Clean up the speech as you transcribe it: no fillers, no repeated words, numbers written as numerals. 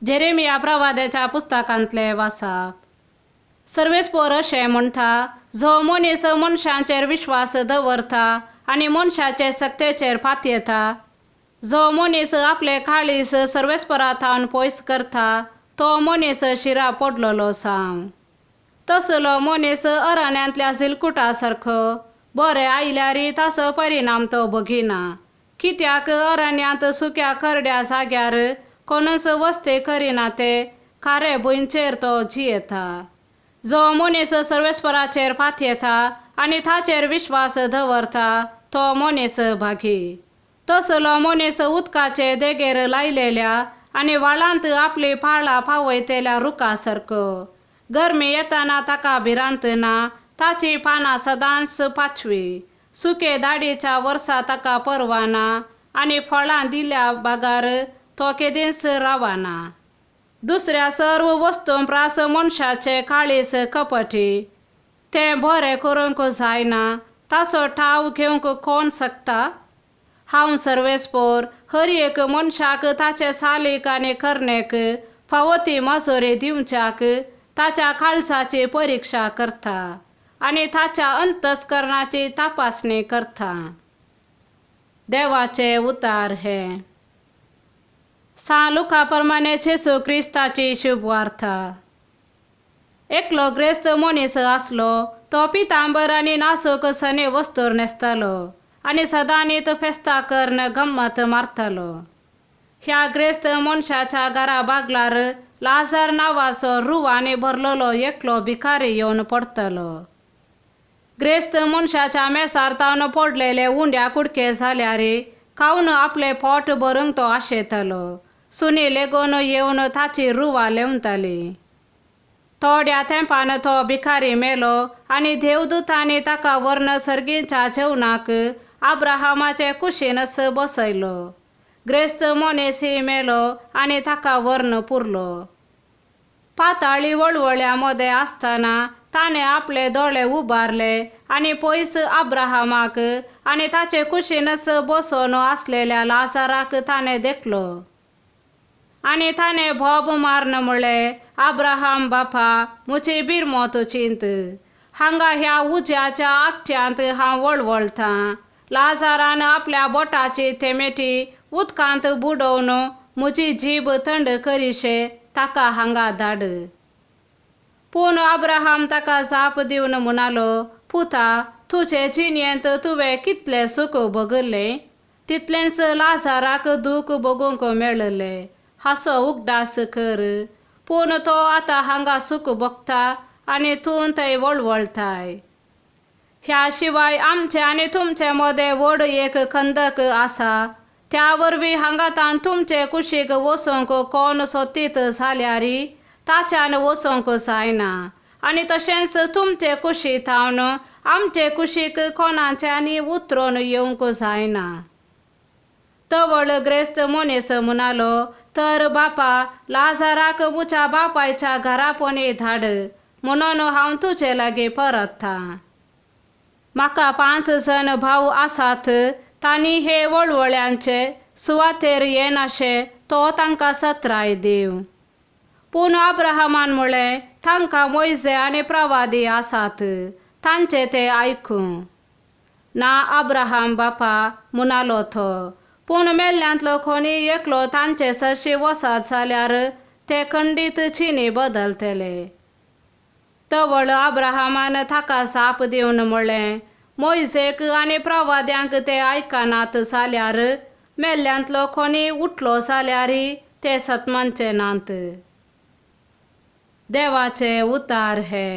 Jeremiah प्रवाद्याच्या पुस्तकांतले वाचप. सर्वेस्पोर अशें म्हणटा, जो मनीस मनशांचेर विश्वास दवरता आनी मनशाचे सक्तेचेर फातयेता, जो मनीस आपले काळीस सर्वेस्परांतावन पयस करता, तो मनीस शिरा पडलोलो सांव. तसलो मनीस अरण्यांतल्या झिलकुटा सारको बरें आयल्यारी ताचो परिणाम तो बगिना. कित्याक अरण्यांत सुक्या करड्या जाग्यार कोणूच वस्ती करिना ते खारे भुंयचेर तो जियेता. जो मनीस सर्वेस्पराचेर फातयेता आनी ताचेर विश्वास दवरता, तो मनीस भागी. तसलो मनीस उदकाचे देगेर लायलेल्या आनी व्हाळांत आपली पाळां फावयतेल्या रुखा सारको. गरमी येताना ताका भिरांत ना, ताची पानां सदांच पाचवी. सुके दाडीच्या वर्सा ताका पर्वा ना, आनी फळां दिल्या बागार तो केदींच रावना. दुसऱ्या सर्व वस्तूं प्रास मनशाचे काळीस कपटी. तें बरें करूंक जायना, ताचो ठाव घेवंक कोण शकता? हांव सर्वेस्पोर हर एक मनशाक ताचे सालीक आनी करनेक फावो ती मजुरी दिवच्याक ताच्या काळजाची परिक्षा करता आनी ताच्या अंतस्करणाची तपासणी करता. देवाचे उतार हे. सा लुका प्रमाणे जेसू क्रिस्ताची शुभ वार्ता. एकलो ग्रेस्त मनीस आसलो. तो पितांबर आनी नासूक सने वस्तूर न्हेसतालो आनी सदांनीत फेस्तां करून गम्मत मारतालो. ह्या ग्रेस्त मनशाच्या घरा बागलार लाजार नांवाचो रुवांनी भरलोलो एकलो भिकारी येवन पडतलो. ग्रेस्त मनशाच्या मेसार तावन पडलेले उंड्या कुडके जाल्यार खावन आपले पोट भरूंक तो आशेतालो. सुनी लेगून येवन ताची रुवां लेवताली. थोड्या तेंपान तो भिकारी मेलो आनी देवदूतांनी ताका व्हरून सर्गीच्या जेवणाक आब्राहामाचे कुशीनच बसयलो. ग्रेस्त मनीसय मेलो आनी ताका व्हरून पुरलो. पाताळी वळवळ्या मदें आसतना ताणें आपले दोळे उबारले आनी पयस आब्राहामाक आनी ताचे कुशीनच बसोन आसलेल्या लाजाराक ताणें देखलो. आनी ताणें भोब मारून म्हणलें, आब्राहाम बापा, मुची बिरमोत चिंत. हांगा ह्या उज्याच्या आगठ्यांत हांव वळवळटां. लाजारान आपल्या बोटाची थेमेटी उदकांत बुडोवन म्हजी जीब थंड करीशे ताका हांगा धाड. पूण आब्राहाम ताका जाप दिवन म्हणालो, पुता, तुजे जिणेंत तुवें कितलें सूख भोगलें, तितलेंच लाजाराक दूख भोगूंक मेळ्ळें. हाचो उगडास कर. पूण तो आतां हांगा सूख भोगता आनी तूं थंय वळवळटाय. ह्या शिवाय आमचे आनी तुमचे मदें व्हड एक खंदक आसा. त्या वरवीं हांगातान तुमचे कुशीक वचूंक कोण सोदीत जाल्यार ताच्यान वचूंक जायना, आनी तशेंच तुमचे कुशींतावन आमचे कुशीक कोणाच्यानी उतरोन येवंक जायना. तवळ ग्रेस्त मनीस म्हणालो, तर बापा, लाजाराक म्हज्या बापायच्या घरापणी धाड, म्हणून हांव तुजे लागीं परतता. म्हाका 5 जण भाव आसात. तांणी हे वळवळ्यांचे सुवातेर येनाशे तो तांकां सत्राय दीव. पूण आब्राहामान म्हणलें, तांकां मोइजे आनी प्रवादी आसात, तांचे ते आयकूं. ना आब्राहाम बापा, म्हणालो तो. पूण मेल्ल्यांतलो कोणी एकलो तांचे सरशी वसात जाल्यार ते खंडीत चिनी बदलतले. तवळ आब्राहामान ताका जाप दिवन म्हणलें, मोइजेक आनी प्रवाद्यांक ते आयकनात जाल्यार मेल्ल्यांतलो कोणी उठलो जाल्यार ते सतमांचे नात. देवाचे उतार हे.